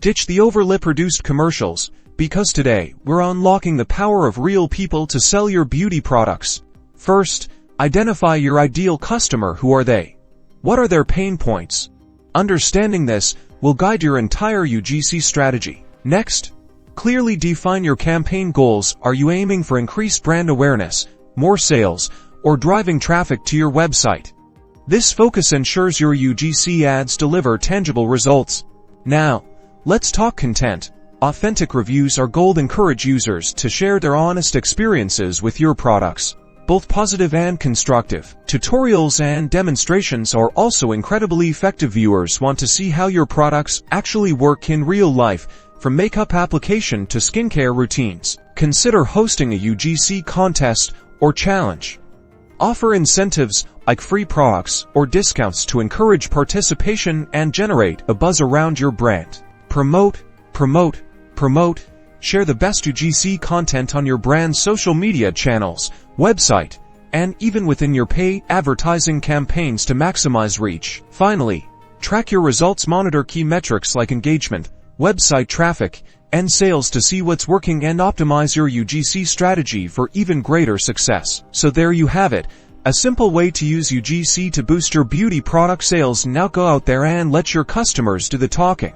Ditch the overly produced commercials, because today, we're unlocking the power of real people to sell your beauty products. First, identify your ideal customer. Who are they? What are their pain points? Understanding this will guide your entire UGC strategy. Next, clearly define your campaign goals. Are you aiming for increased brand awareness, more sales, or driving traffic to your website? This focus ensures your UGC ads deliver tangible results. Now, let's talk content. Authentic reviews are gold. Encourage users to share their honest experiences with your products, both positive and constructive. Tutorials and demonstrations are also incredibly effective. Viewers want to see how your products actually work in real life, from makeup application to skincare routines. Consider hosting a UGC contest or challenge. Offer incentives like free products or discounts to encourage participation and generate a buzz around your brand. Promote. Share the best UGC content on your brand's social media channels, website, and even within your paid advertising campaigns to maximize reach. Finally, track your results. Monitor key metrics like engagement, website traffic, and sales to see what's working and optimize your UGC strategy for even greater success. So there you have it, a simple way to use UGC to boost your beauty product sales. Now go out there and let your customers do the talking.